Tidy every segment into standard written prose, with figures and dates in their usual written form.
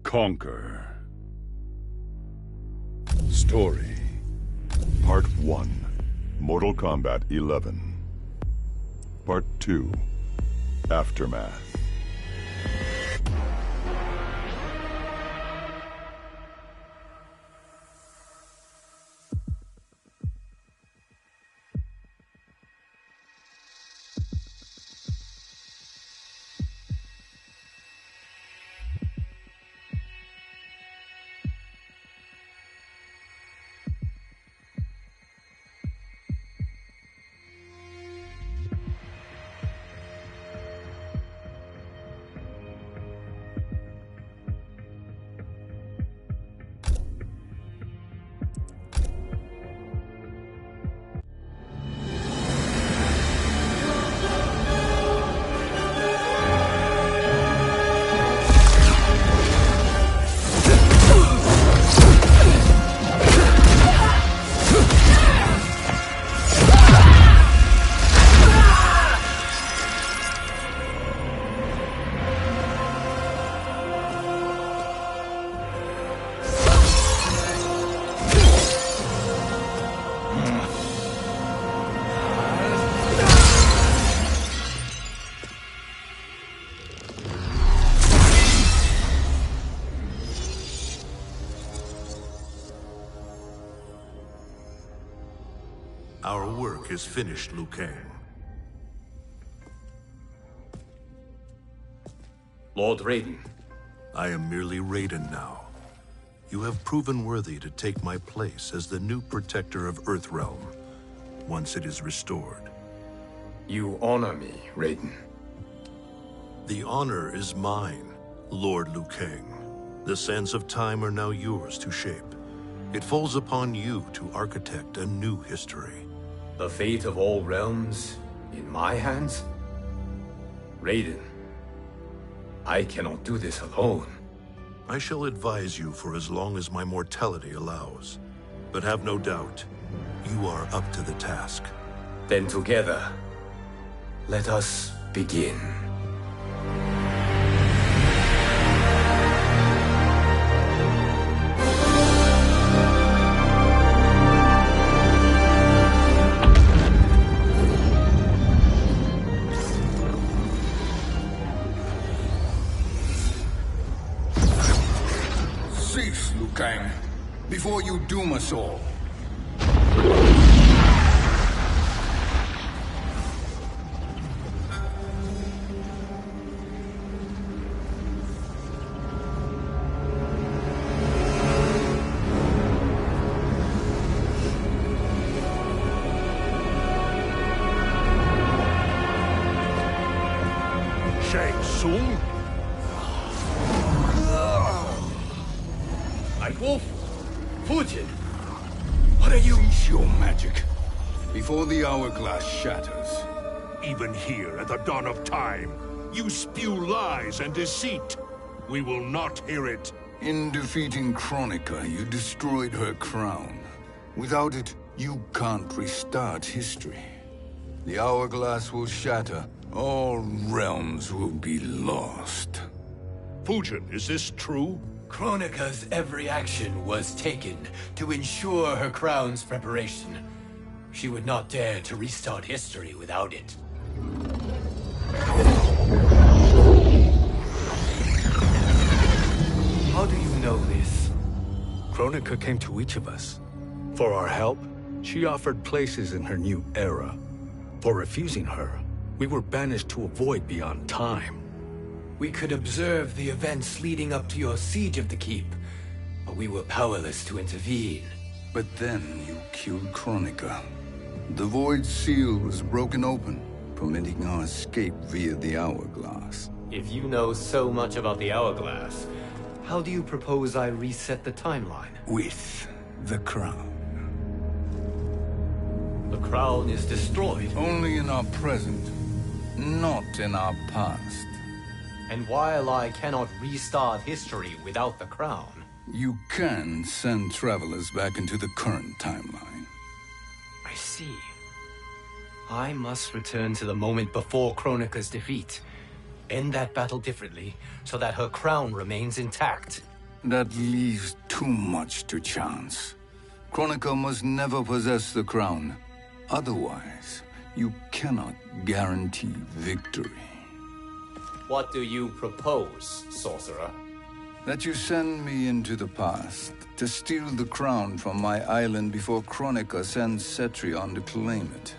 conquer. Story. Part 1, Mortal Kombat 11. Part 2, Aftermath. Our work is finished, Liu Kang. Lord Raiden. I am merely Raiden now. You have proven worthy to take my place as the new protector of Earthrealm, once it is restored. You honor me, Raiden. The honor is mine, Lord Liu Kang. The sands of time are now yours to shape. It falls upon you to architect a new history. The fate of all realms in my hands? Raiden, I cannot do this alone. I shall advise you for as long as my mortality allows. But have no doubt, you are up to the task. Then together, let us begin. Cease, Liu Kang, before you doom us all. Shang Tsung? Wolf, Fujin, what are you? Cease your magic before the hourglass shatters. Even here at the dawn of time, you spew lies and deceit. We will not hear it. In defeating Kronika, you destroyed her crown. Without it, you can't restart history. The hourglass will shatter. All realms will be lost. Fujin, is this true? Kronika's every action was taken to ensure her crown's preparation. She would not dare to restart history without it. How do you know this? Kronika came to each of us. For our help, she offered places in her new era. For refusing her, we were banished to a void beyond time. We could observe the events leading up to your siege of the keep, but we were powerless to intervene. But then you killed Kronika. The Void Seal was broken open, permitting our escape via the hourglass. If you know so much about the hourglass, how do you propose I reset the timeline? With the crown. The crown is destroyed. Only in our present, not in our past. And while I cannot restart history without the crown... You can send travelers back into the current timeline. I see. I must return to the moment before Kronika's defeat. End that battle differently, so that her crown remains intact. That leaves too much to chance. Kronika must never possess the crown. Otherwise, you cannot guarantee victory. What do you propose, sorcerer? That you send me into the past to steal the crown from my island before Kronika sends Cetrion to claim it.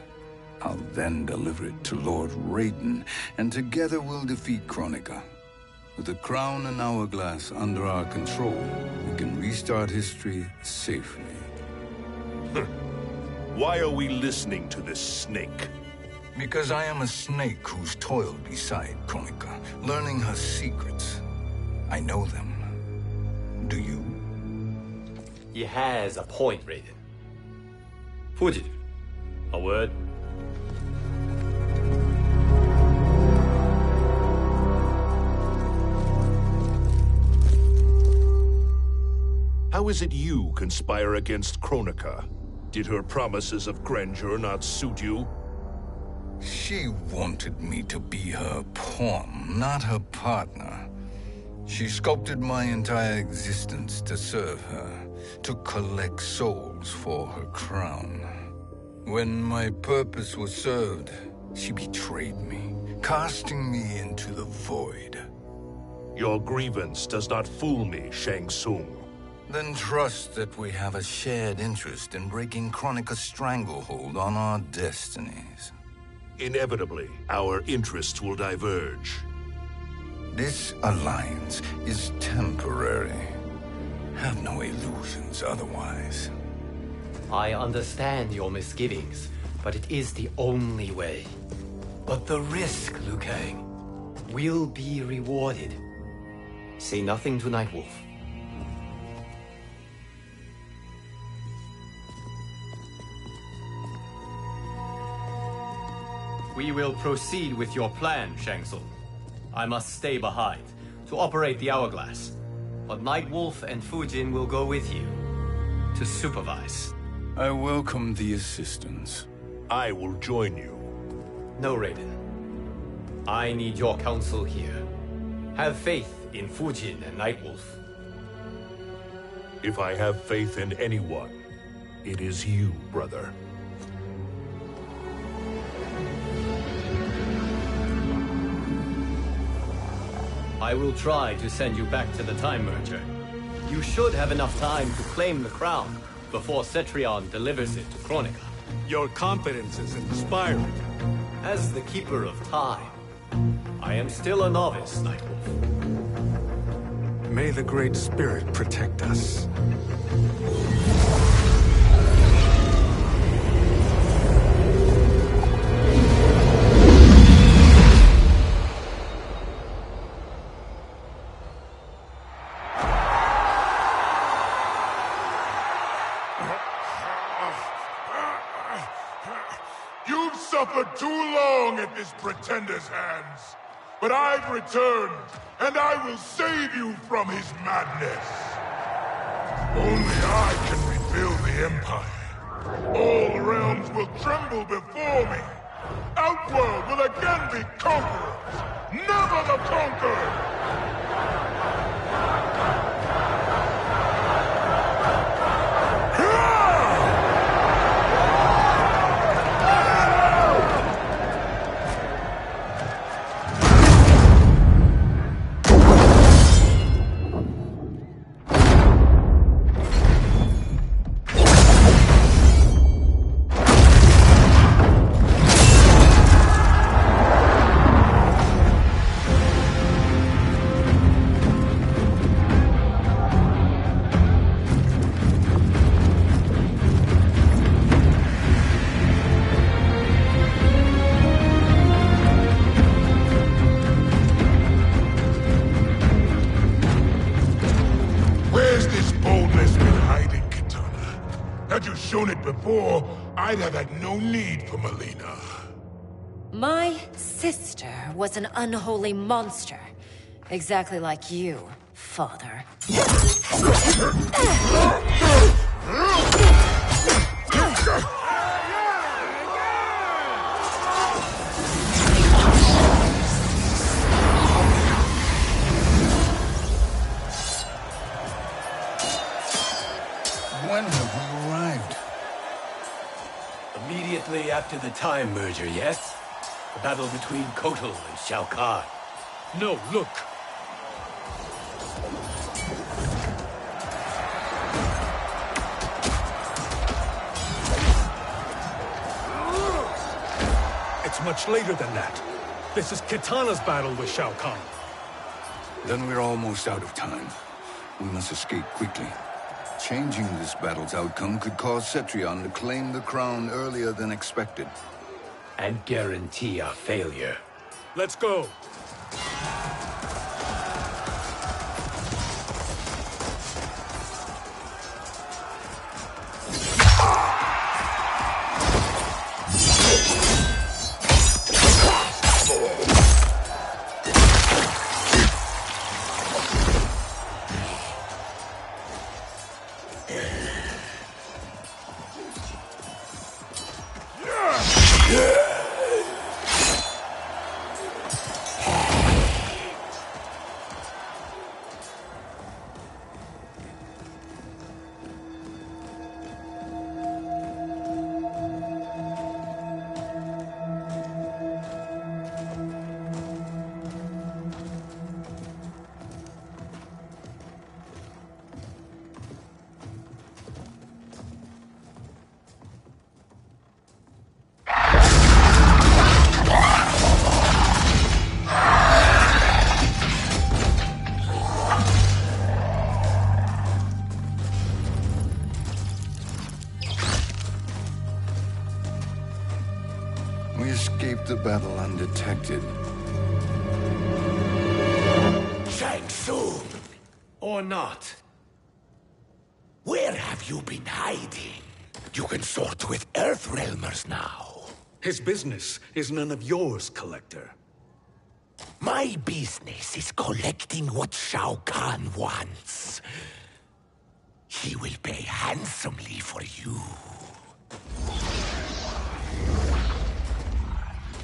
I'll then deliver it to Lord Raiden, and together we'll defeat Kronika. With the crown and hourglass under our control, we can restart history safely. Why are we listening to this snake? Because I am a snake who's toiled beside Kronika, learning her secrets. I know them. Do you? He has a point, Raiden. Fujin, a word? How is it you conspire against Kronika? Did her promises of grandeur not suit you? She wanted me to be her pawn, not her partner. She sculpted my entire existence to serve her, to collect souls for her crown. When my purpose was served, she betrayed me, casting me into the void. Your grievance does not fool me, Shang Tsung. Then trust that we have a shared interest in breaking Kronika's stranglehold on our destinies. Inevitably, our interests will diverge. This alliance is temporary. Have no illusions otherwise. I understand your misgivings, but it is the only way. But the risk, Liu Kang. Will be rewarded. Say nothing to Nightwolf. We will proceed with your plan, Shang Tsung. I must stay behind to operate the hourglass. But Nightwolf and Fujin will go with you to supervise. I welcome the assistance. I will join you. No, Raiden. I need your counsel here. Have faith in Fujin and Nightwolf. If I have faith in anyone, it is you, brother. I will try to send you back to the Time Merger. You should have enough time to claim the crown before Cetrion delivers it to Kronika. Your confidence is inspiring. As the Keeper of Time, I am still a novice, Nightwolf. May the Great Spirit protect us. You've suffered too long at this pretender's hands. But I've returned, and I will save you from his madness. Only I can rebuild the Empire. All realms will tremble before me. Outworld will again be conquerors, never the conquered! Had you shown it before, I'd have had no need for Melina. My sister was an unholy monster. Exactly like you, father. after the Time merger, yes? The battle between Kotal and Shao Kahn. No, look. It's much later than that. This is Kitana's battle with Shao Kahn. Then we're almost out of time. We must escape quickly. Changing this battle's outcome could cause Cetrion to claim the crown earlier than expected. And guarantee our failure. Let's go. We escaped the battle undetected. Shang Tsung! Or not. Where have you been hiding? You consort with Earthrealmers now. His business is none of yours, Collector. My business is collecting what Shao Kahn wants. He will pay handsomely for you.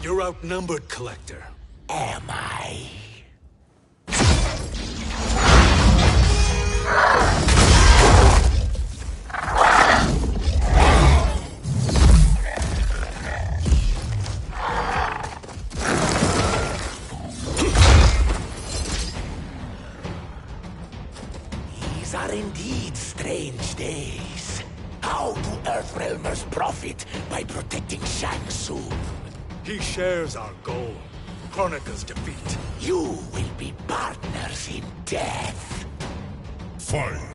You're outnumbered, Collector. Am I? These are indeed strange days. How do Earthrealmers profit by protecting Shang Tsung? He shares our goal. Kronika's defeat. You will be partners in death. Fight!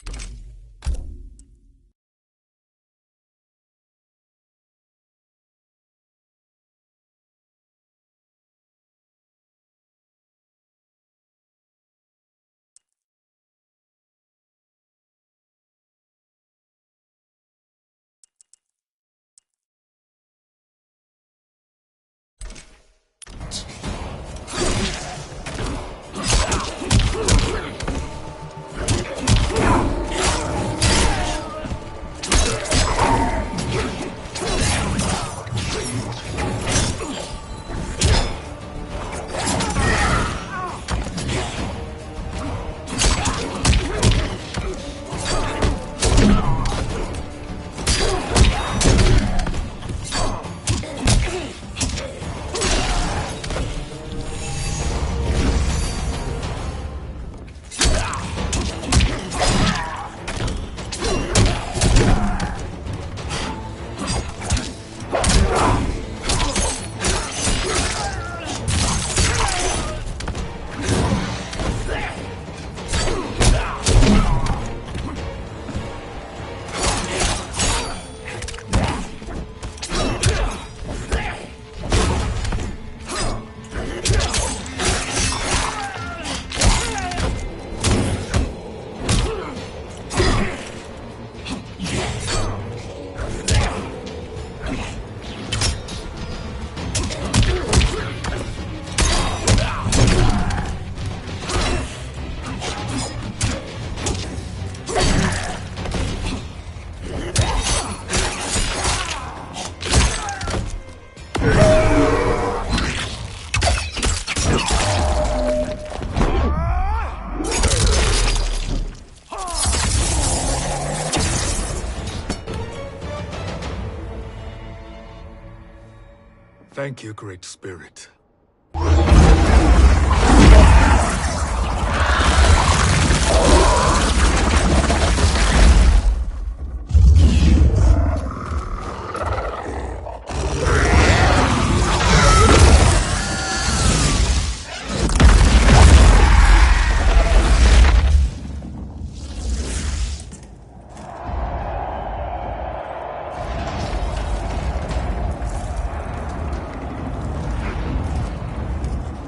Thank you, Great Spirit.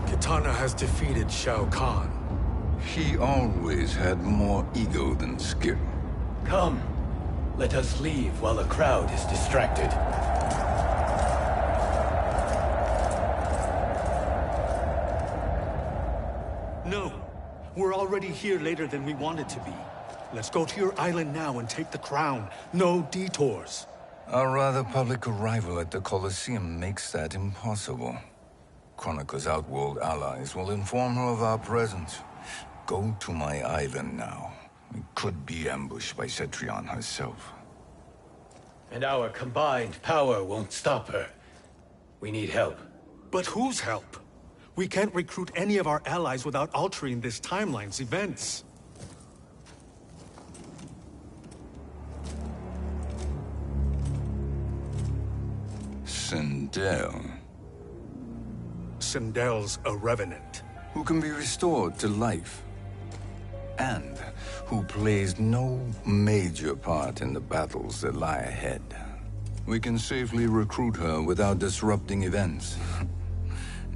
Kitana has defeated Shao Kahn. He always had more ego than skill. Come, let us leave while the crowd is distracted. No. We're already here later than we wanted to be. Let's go to your island now and take the crown. No detours. Our rather public arrival at the Colosseum makes that impossible. Kronika's outworld allies will inform her of our presence. Go to my island now. We could be ambushed by Cetrion herself. And our combined power won't stop her. We need help. But whose help? We can't recruit any of our allies without altering this timeline's events. Sindel, Sindel's a revenant. who can be restored to life, and who plays no major part in the battles that lie ahead. We can safely recruit her without disrupting events.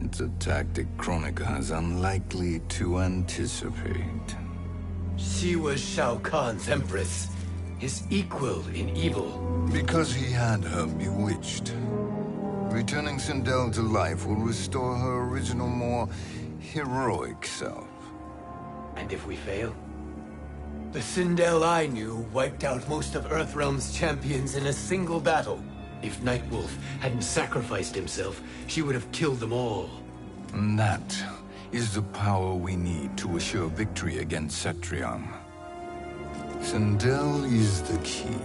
It's a tactic Kronika is unlikely to anticipate. She was Shao Kahn's empress, his equal in evil. Because he had her bewitched. Returning Sindel to life will restore her original, more heroic self. And if we fail? The Sindel I knew wiped out most of Earthrealm's champions in a single battle. If Nightwolf hadn't sacrificed himself, she would have killed them all. And that is the power we need to assure victory against Cetrion. Sindel is the key.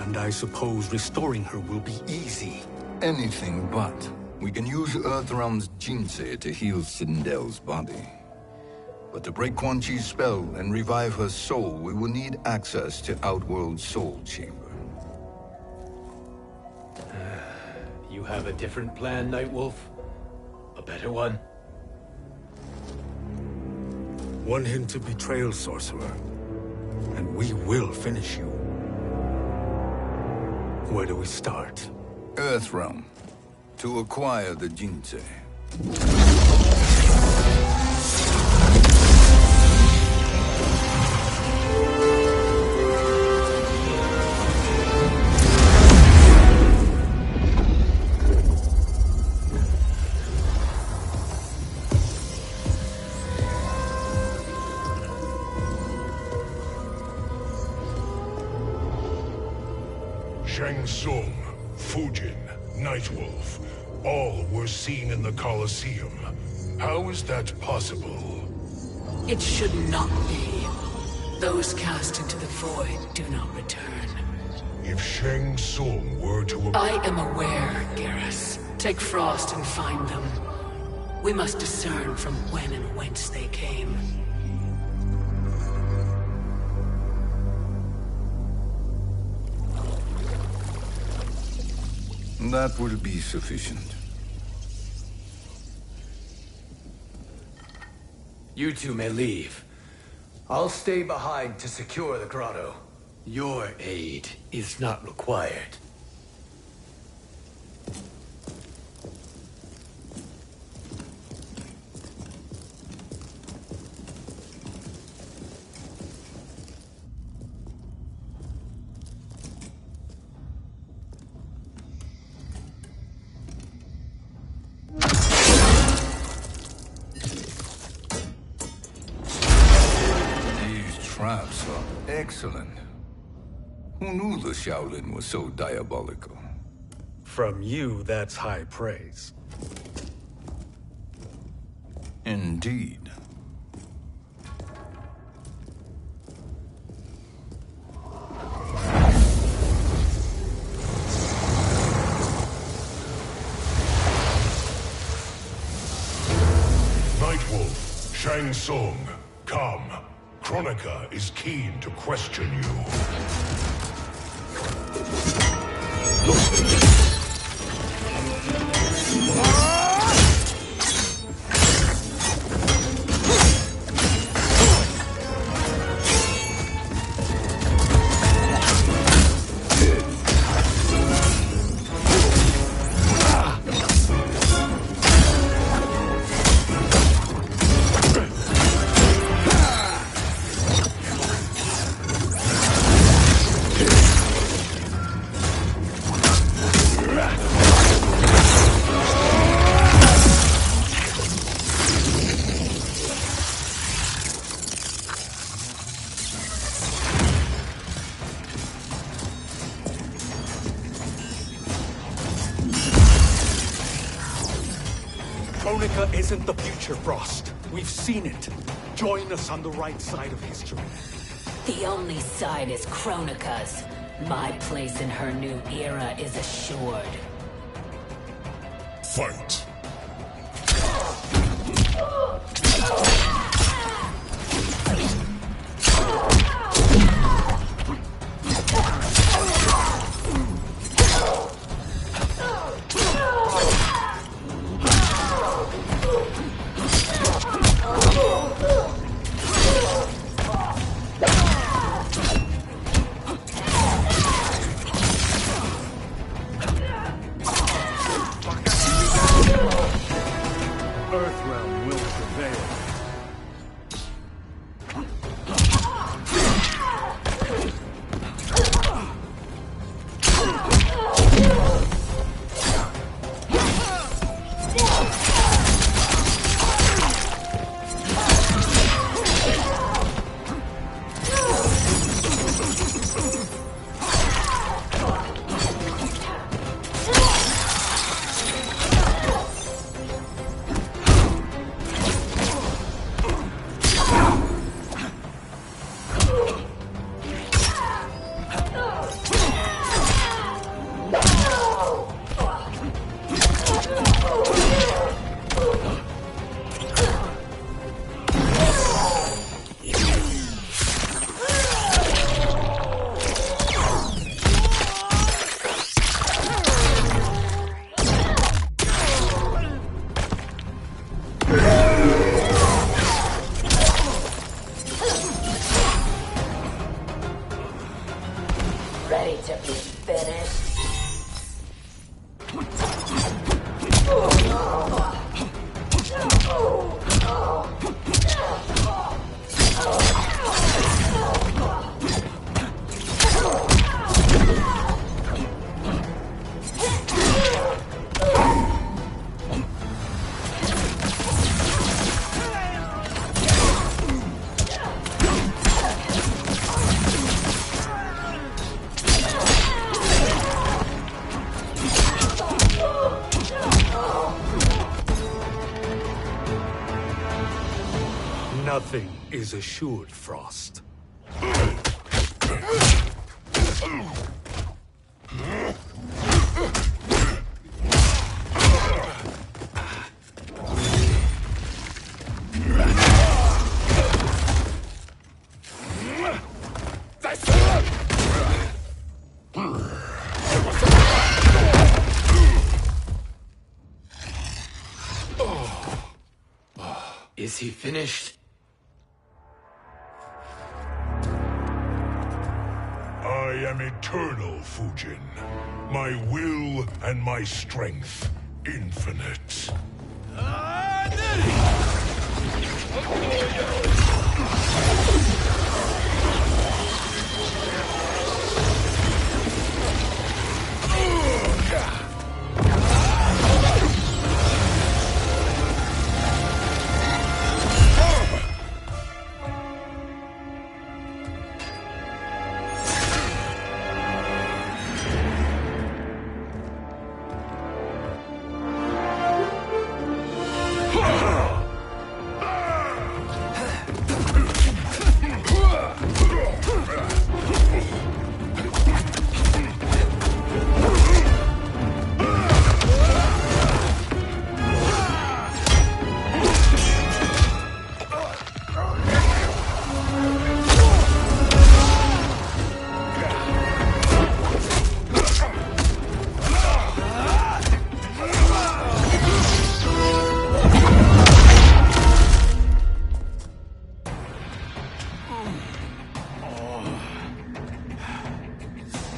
And I suppose restoring her will be easy. Anything but. We can use Earthrealm's Jinsei to heal Sindel's body. But to break Quan Chi's spell and revive her soul, we will need access to Outworld's Soul Chamber. You have a different plan, Nightwolf? A better one? One hint to betrayal, sorcerer. And we will finish you. Where do we start? Earthrealm. To acquire the Jinsei. Shang Tsung, Fujin, Nightwolf, all were seen in the Colosseum. How is that possible? It should not be. Those cast into the void do not return. If Shang Tsung were to... I am aware, Garrus. Take Frost and find them. We must discern from when and whence they came. That will be sufficient. You two may leave. I'll stay behind to secure the grotto. Your aid is not required. Traps are excellent. Who knew the Shaolin was so diabolical? From you, that's high praise. Indeed. Shang Tsung, come. Kronika is keen to question you. Kronika isn't the future, Frost. We've seen it. Join us on the right side of history. The only side is Kronika's. My place in her new era is assured. Fight. Earthrealm will prevail. Ready to be finished? Nothing is assured, Frost. Is he finished? I am eternal, Fujin. My will and my strength infinite.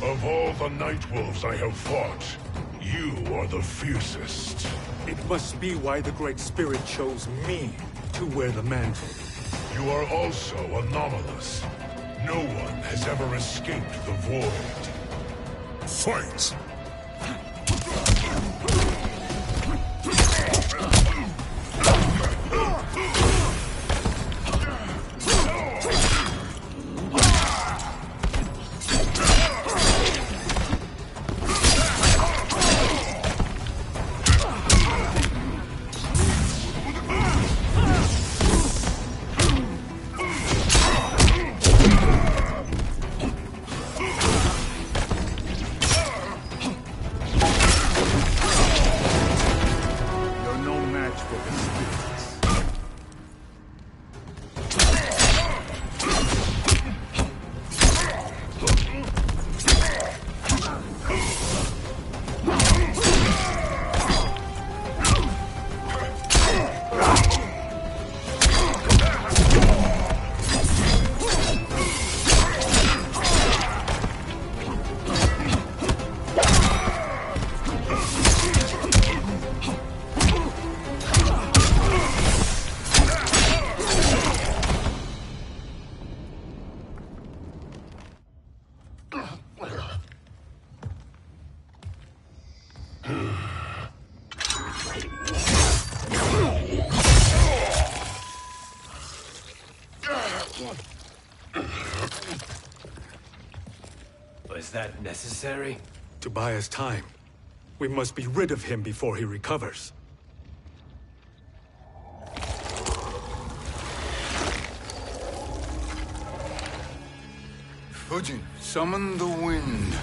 Of all the Night Wolves I have fought, you are the fiercest. It must be why the Great Spirit chose me to wear the mantle. You are also anomalous. No one has ever escaped the Void. Fight! Was that necessary? To buy us time. We must be rid of him before he recovers. Fujin, summon the wind.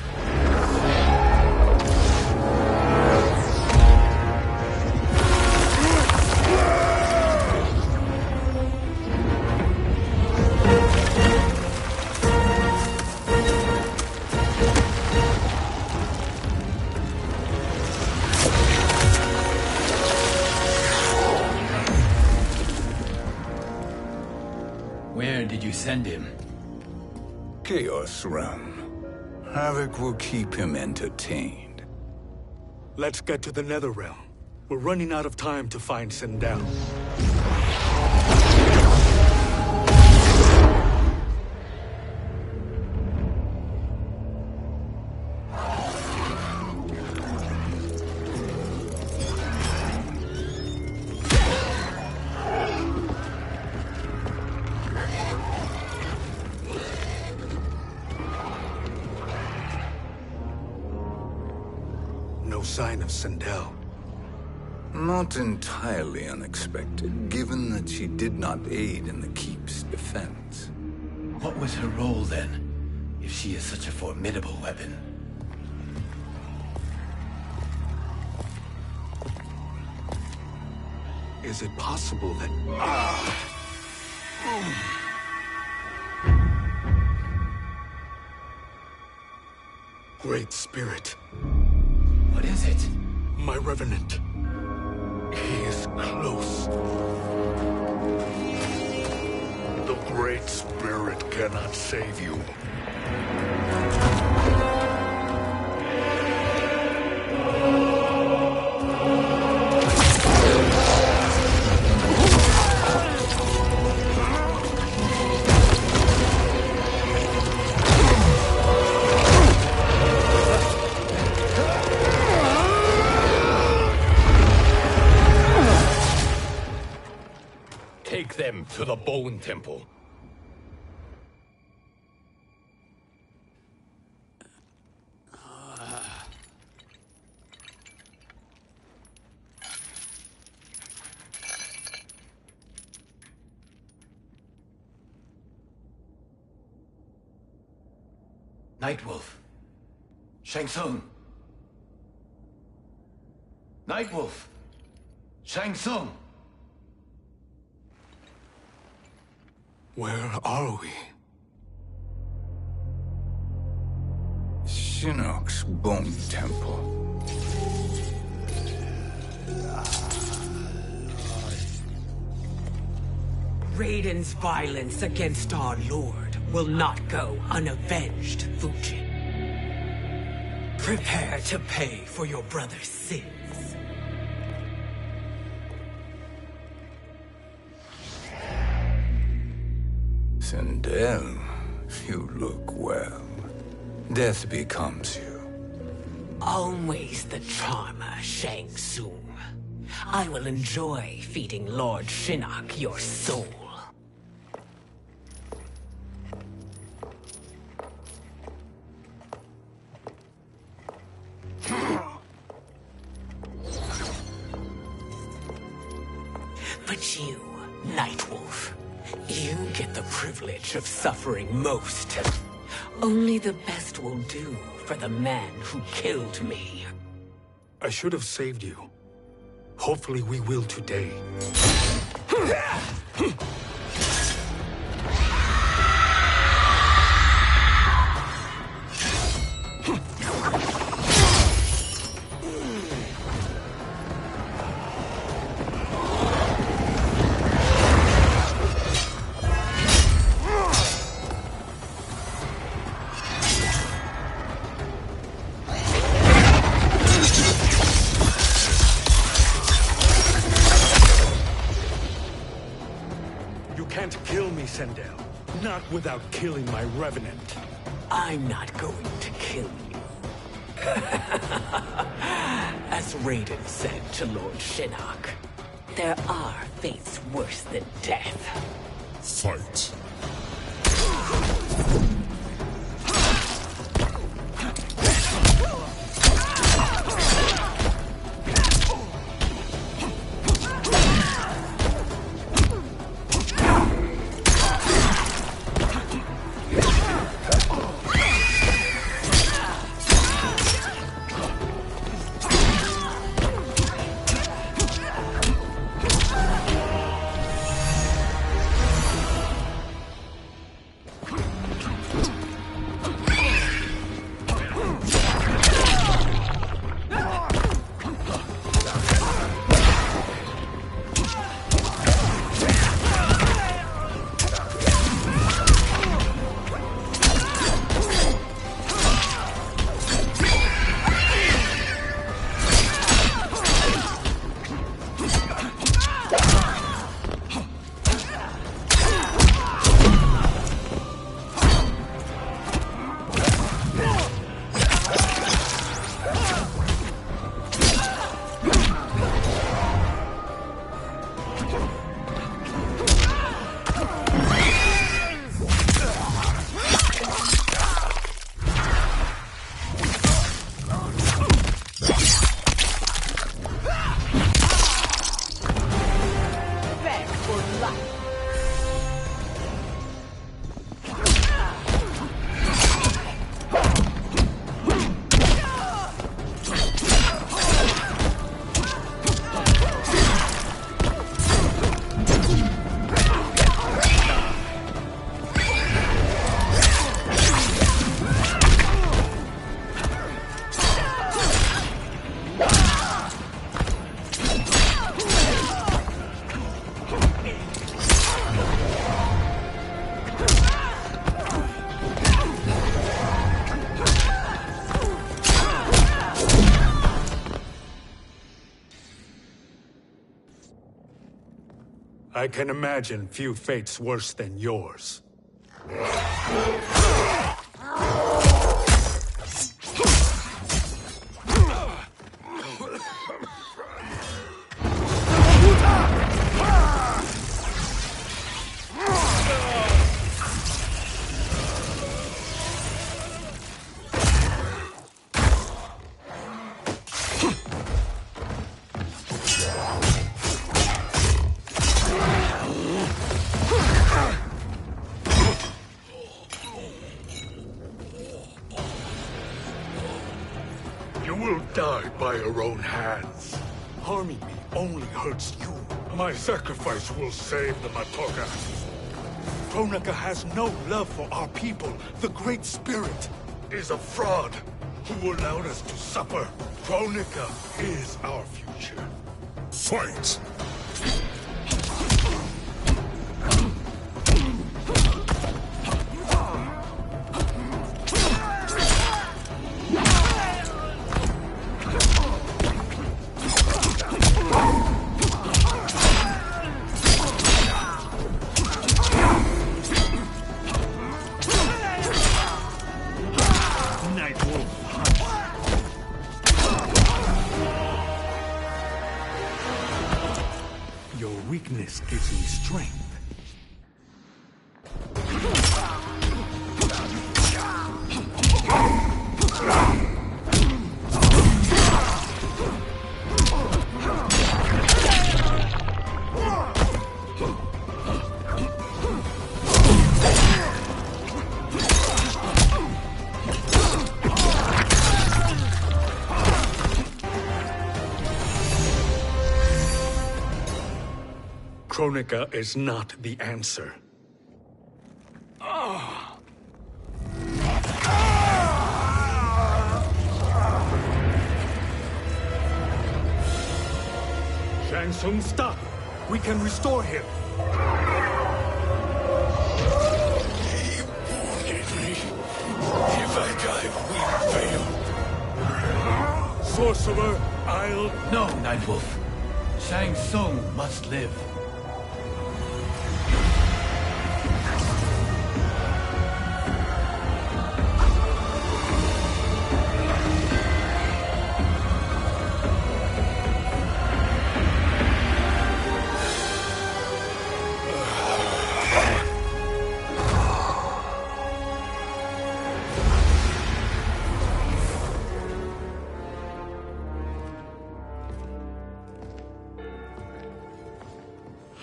Where did you send him? Chaos Realm. Havoc will keep him entertained. Let's get to the Netherrealm. We're running out of time to find Sindel. No sign of Sindel. Not entirely unexpected, given that she did not aid in the Keep's defense. What was her role then, if she is such a formidable weapon? Is it possible that... Great Spirit. What is it? My Revenant. He is close. The Great Spirit cannot save you. Take them to the Bone Temple. Nightwolf. Shang Tsung. Nightwolf. Shang Tsung. Where are we? Shinnok's Bone Temple. Raiden's violence against our lord will not go unavenged, Fujin. Prepare to pay for your brother's sins. Sindel, you look well. Death becomes you. Always the charmer, Shang Tsung. I will enjoy feeding Lord Shinnok your soul. But you, Nightwolf, you get the privilege of suffering most. Only the best will do for the man who killed me. I should have saved you. Hopefully we will today. Sindel. Not without killing my revenant. I'm not going to kill you. As Raiden said to Lord Shinnok, there are fates worse than death. Fight. I can imagine few fates worse than yours. Die by your own hands. Harming me only hurts you. My sacrifice will save the Matoka. Kronika has no love for our people. The Great Spirit is a fraud who allowed us to suffer. Kronika is our future. Fight! force gives me strength. Kronika is not the answer. Shang Tsung, stop! We can restore him! He wanted me. If I die, we fail. Sorcerer, I'll... No, Nightwolf. Shang Tsung must live.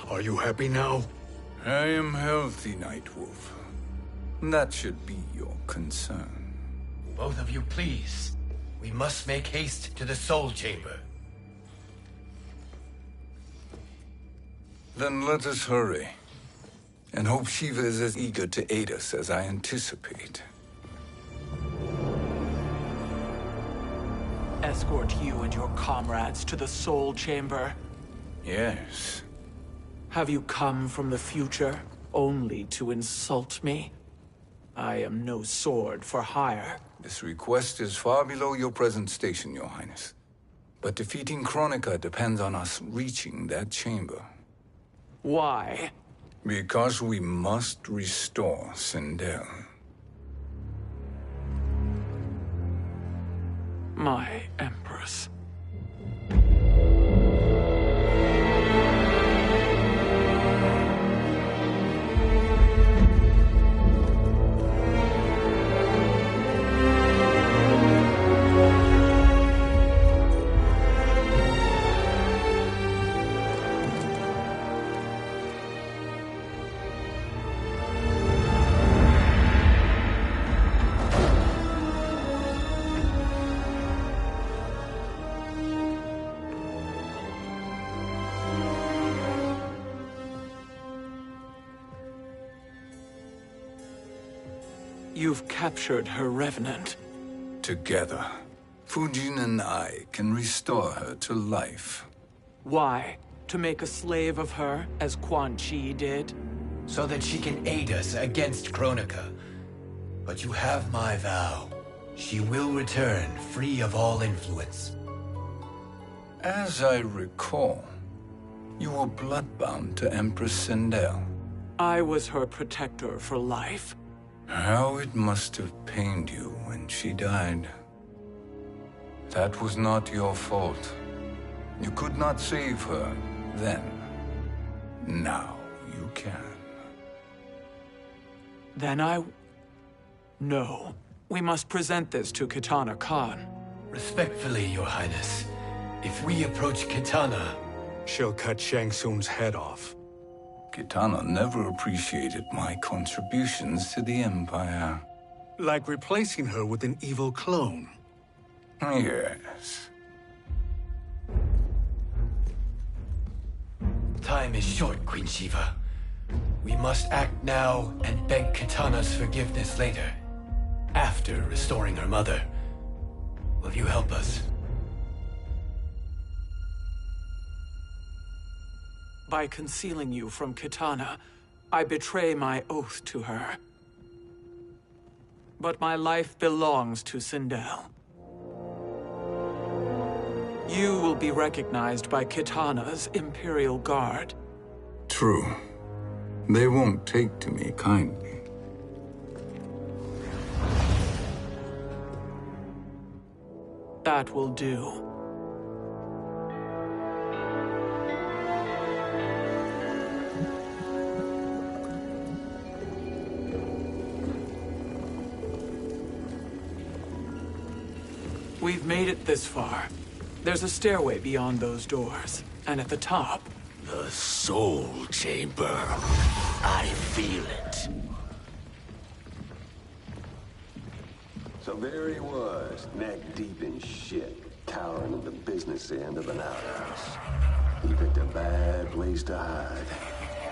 Are you happy now? I am healthy, Nightwolf. That should be your concern. Both of you, please. We must make haste to the Soul Chamber. Then let us hurry. And hope Shiva is as eager to aid us as I anticipate. Escort you and your comrades to the Soul Chamber. Yes. Have you come from the future only to insult me? I am no sword for hire. This request is far below your present station, Your Highness. But defeating Kronika depends on us reaching that chamber. Why? Because we must restore Sindel. My Empress. You've captured her revenant. Together, Fujin and I can restore her to life. Why? To make a slave of her, as Quan Chi did? So that she can aid us against Kronika. But you have my vow. She will return free of all influence. As I recall, you were bloodbound to Empress Sindel. I was her protector for life. How it must have pained you when she died. That was not your fault. You could not save her then. Now you can. Then No. We must present this to Kitana Khan. Respectfully, Your Highness. If we approach Kitana... She'll cut Shang Tsung's head off. Kitana never appreciated my contributions to the Empire. Like replacing her with an evil clone. Yes. Time is short, Queen Shiva. We must act now and beg Kitana's forgiveness later. After restoring her mother. Will you help us? By concealing you from Kitana, I betray my oath to her. But my life belongs to Sindel. You will be recognized by Kitana's Imperial Guard. True. They won't take to me kindly. That will do. We've made it this far. There's a stairway beyond those doors, and at the top... The Soul Chamber. I feel it. So there he was, neck deep in shit, cowering at the business end of an outhouse. He picked a bad place to hide,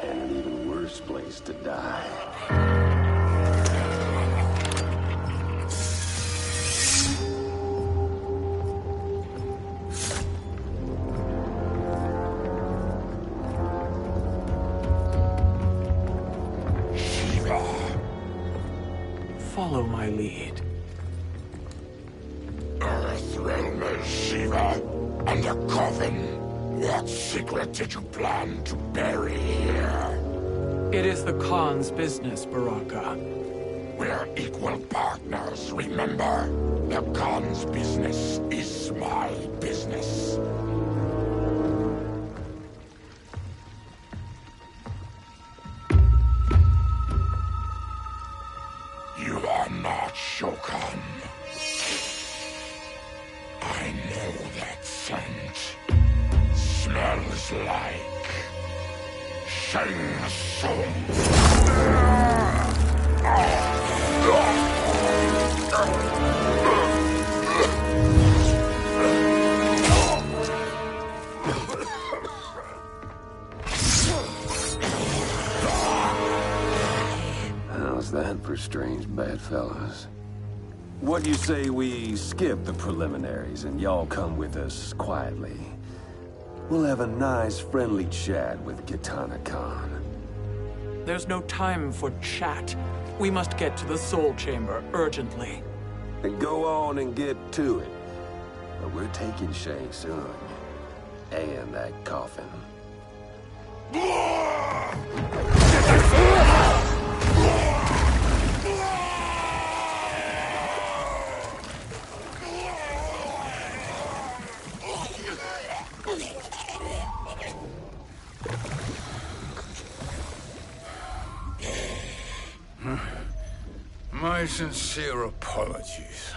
and an even worse place to die. Follow my lead. Earthrealm is Shiva, and a coffin. What secret did you plan to bury here? It is the Khan's business, Baraka. We're equal partners, remember? The Khan's business is my business. You are not Shokan. I know that scent. Smells like Shang Tsung. How's that for strange bedfellows? What do you say we skip the preliminaries and y'all come with us quietly? We'll have a nice, friendly chat with Kitana Khan. There's no time for chat. We must get to the Soul Chamber urgently. Then go on and get to it. But we're taking Shang Tsung. And that coffin. My sincere apologies.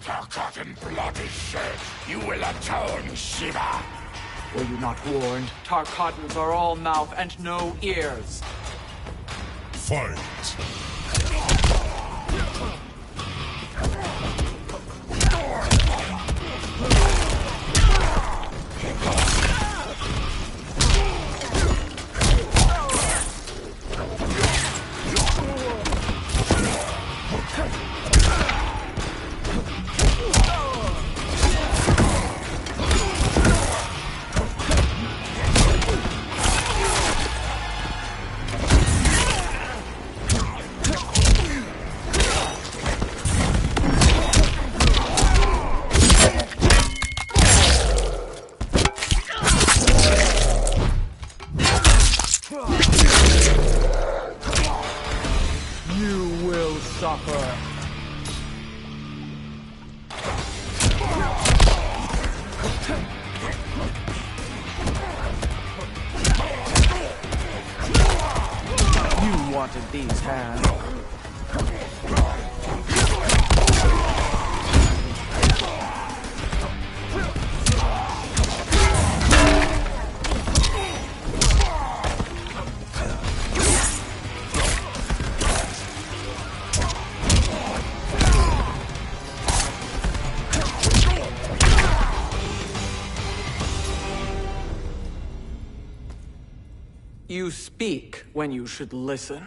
Forgotten blood is shed. You will atone, Shiva. Were you not warned? Tarkatans are all mouth and no ears. Fight! You will suffer. You wanted these hands. You speak when you should listen.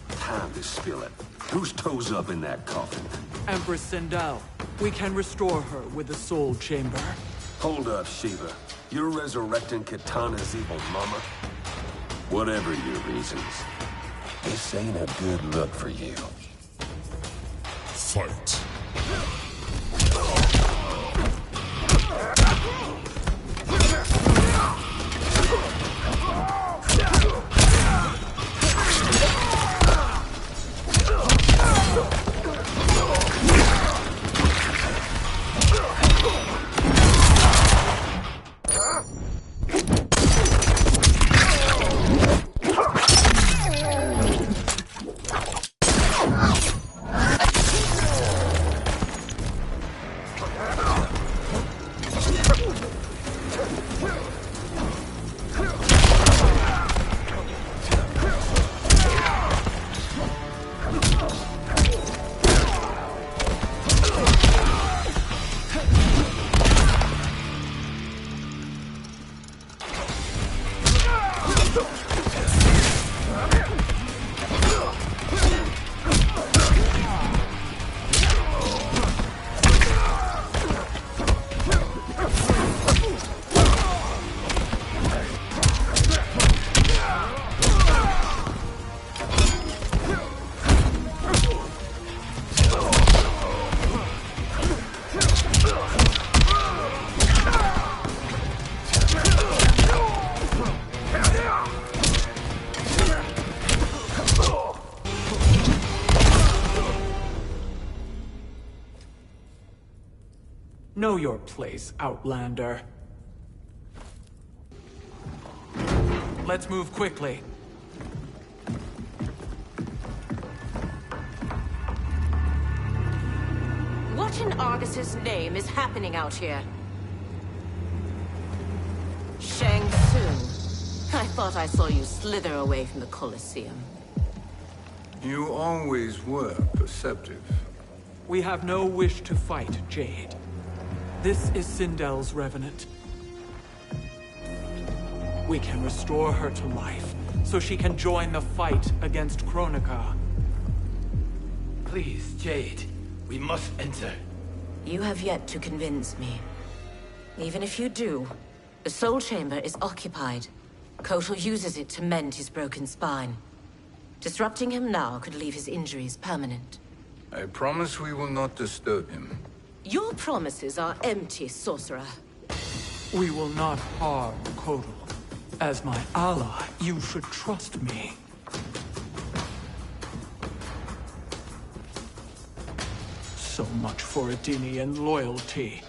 Time to spill it. Whose toes up in that coffin? Empress Sindel, we can restore her with the Soul Chamber. Hold up, Shiva. You're resurrecting Kitana's evil mama? Whatever your reasons, this ain't a good look for you. Fight. Know your place, Outlander. Let's move quickly. What in Argus's name is happening out here? Shang Tsung. I thought I saw you slither away from the Colosseum. You always were perceptive. We have no wish to fight, Jade. This is Sindel's Revenant. We can restore her to life, so she can join the fight against Kronika. Please, Jade. We must enter. You have yet to convince me. Even if you do, the Soul Chamber is occupied. Kotal uses it to mend his broken spine. Disrupting him now could leave his injuries permanent. I promise we will not disturb him. Your promises are empty, sorcerer. We will not harm Kotal. As my ally, you should trust me. So much for Adenian loyalty.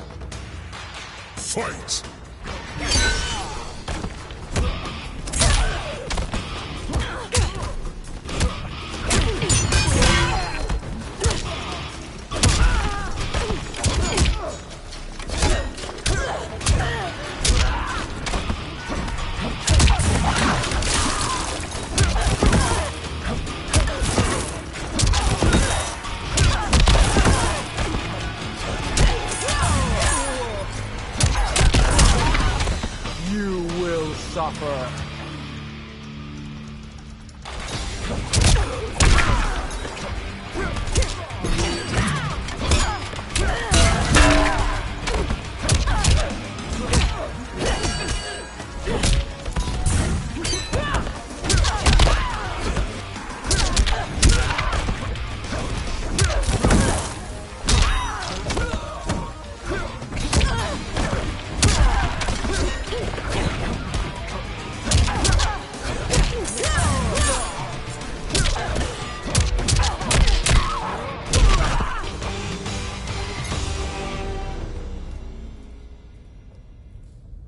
Fight! Suffer.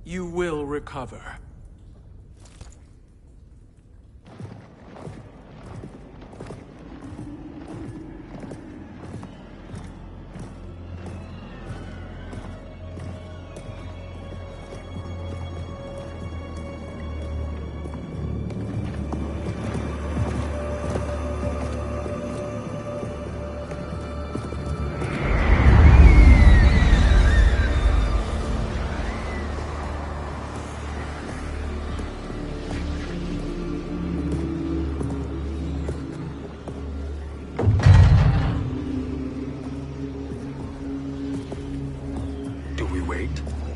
You will recover.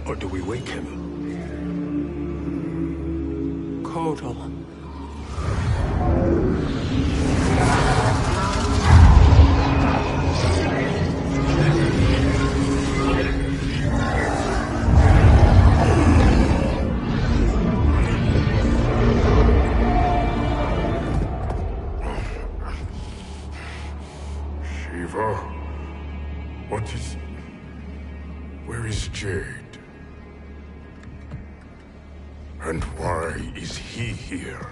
Or do we wake him? Kotal. is Jade? And why is he here?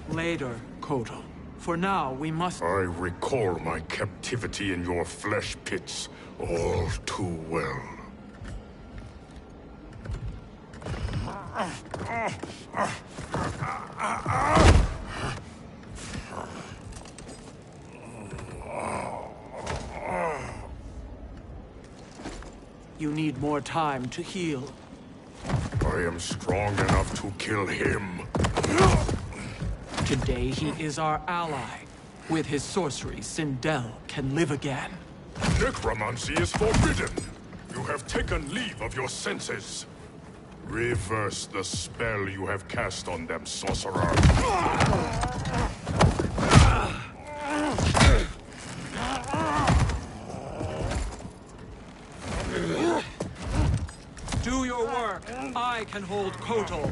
Later, Kotal. For now, we must... I recall my captivity in your flesh pits all too well. You need more time to heal. I am strong enough to kill him. Today he is our ally. With his sorcery, Sindel can live again. Necromancy is forbidden. You have taken leave of your senses. Reverse the spell you have cast on them, sorcerer. Do your work. I can hold Kotal.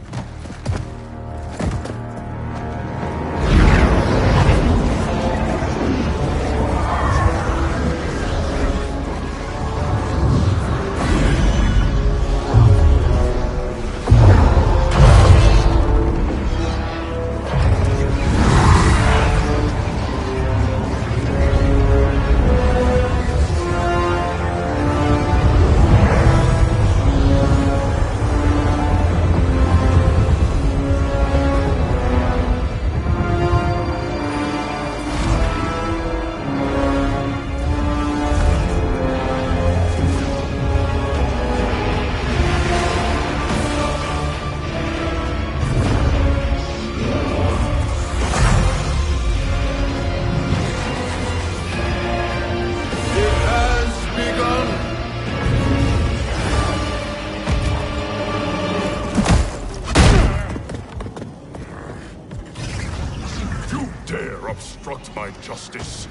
Obstruct my justice.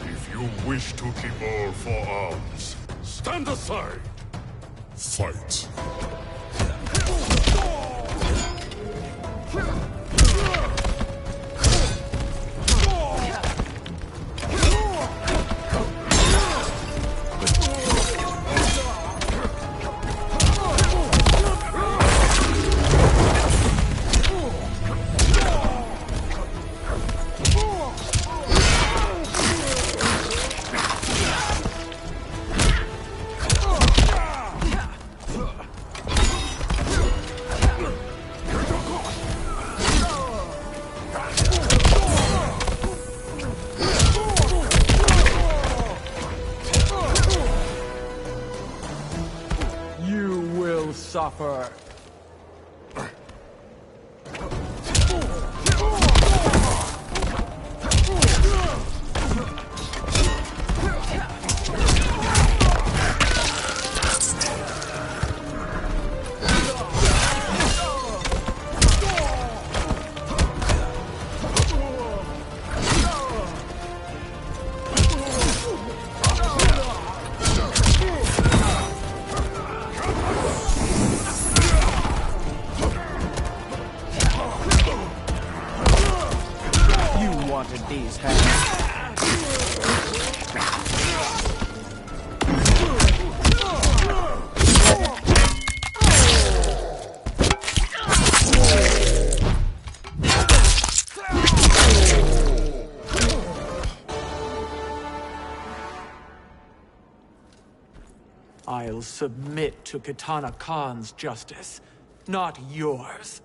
If you wish to keep all four arms, stand aside. Fight. Suffer. These hands. I'll submit to Kitana Khan's justice, not yours.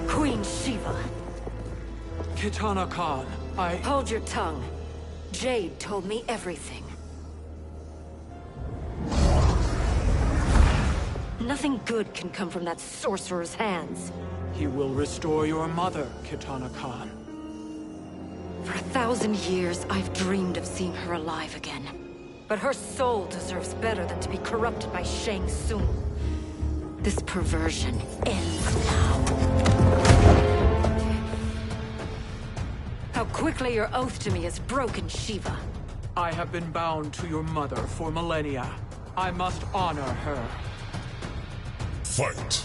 Queen Shiva. Kitana Khan, Hold your tongue. Jade told me everything. Nothing good can come from that sorcerer's hands. He will restore your mother, Kitana Khan. For 1,000 years, I've dreamed of seeing her alive again. But her soul deserves better than to be corrupted by Shang Tsung. This perversion ends now. how quickly your oath to me has broken, Shiva. I have been bound to your mother for millennia. I must honor her. Fight.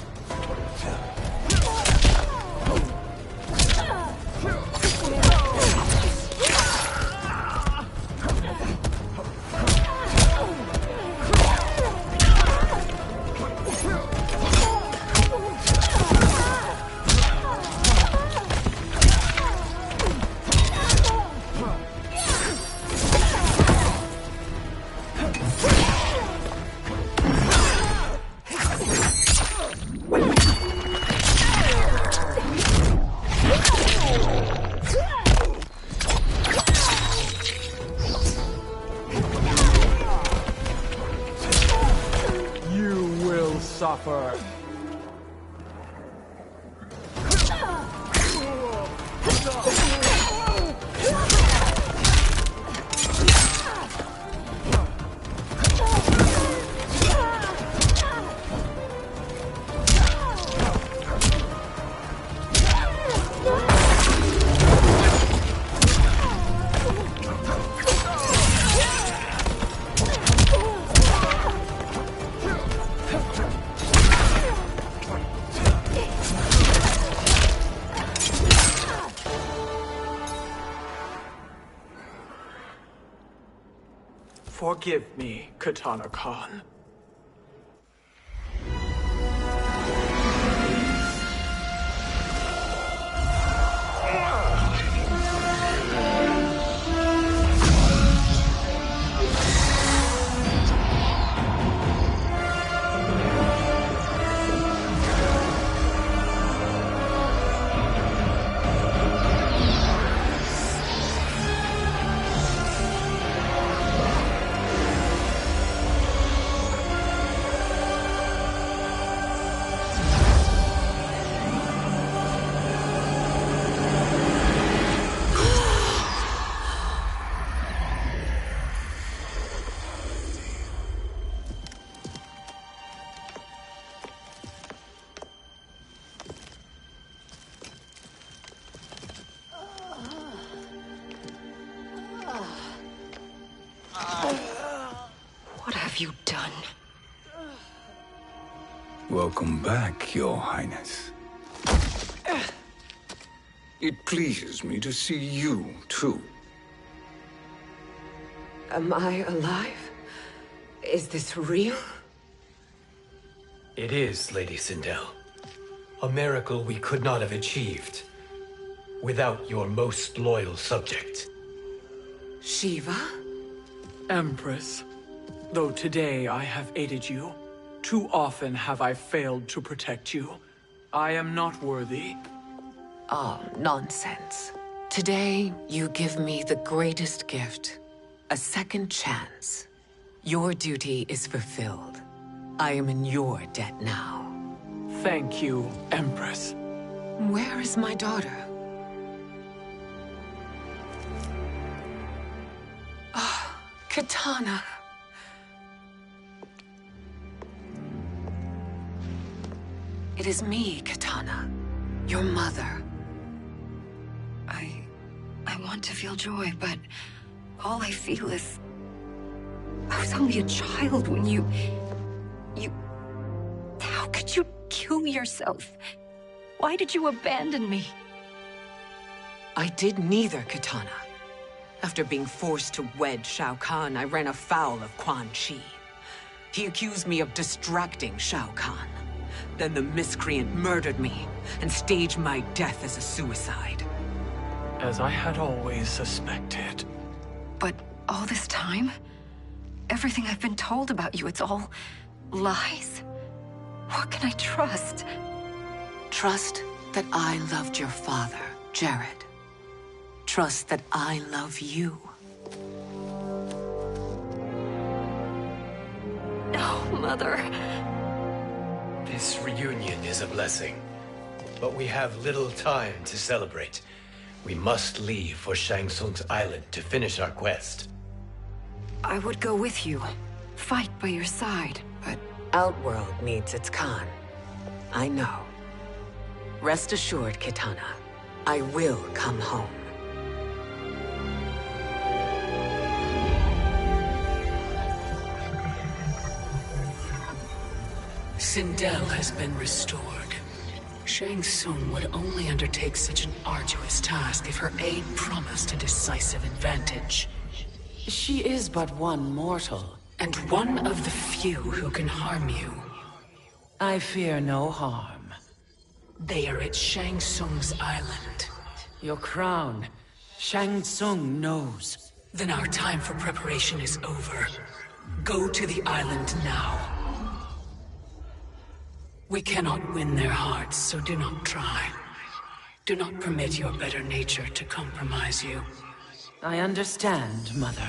Suffer. Forgive me, Katana Khan. What have you done? Welcome back, Your Highness. It pleases me to see you, too. Am I alive? Is this real? It is, Lady Sindel. A miracle we could not have achieved without your most loyal subject. Shiva? Empress, though today I have aided you, too often have I failed to protect you. I am not worthy. Oh, nonsense. Today, you give me the greatest gift. A second chance. Your duty is fulfilled. I am in your debt now. Thank you, Empress. Where is my daughter? Ah, Katana. It is me, Katana. Your mother. I want to feel joy, but all I feel is... I was only a child when you... How could you kill yourself? Why did you abandon me? I did neither, Katana. After being forced to wed Shao Kahn, I ran afoul of Quan Chi. He accused me of distracting Shao Kahn. Then the miscreant murdered me and staged my death as a suicide. As I had always suspected. But all this time? Everything I've been told about you, it's all lies? What can I trust? Trust that I loved your father, Jared. Trust that I love you. No, Mother. This reunion is a blessing, but we have little time to celebrate. We must leave for Shang Tsung's island to finish our quest. I would go with you, fight by your side, but... Outworld needs its Khan. I know. Rest assured, Katana. I will come home. Sindel has been restored. Shang Tsung would only undertake such an arduous task if her aid promised a decisive advantage. She is but one mortal, and one of the few who can harm you. I fear no harm. They are at Shang Tsung's island. Your crown, Shang Tsung knows. Then our time for preparation is over. Go to the island now. We cannot win their hearts, so do not try. Do not permit your better nature to compromise you. I understand, Mother.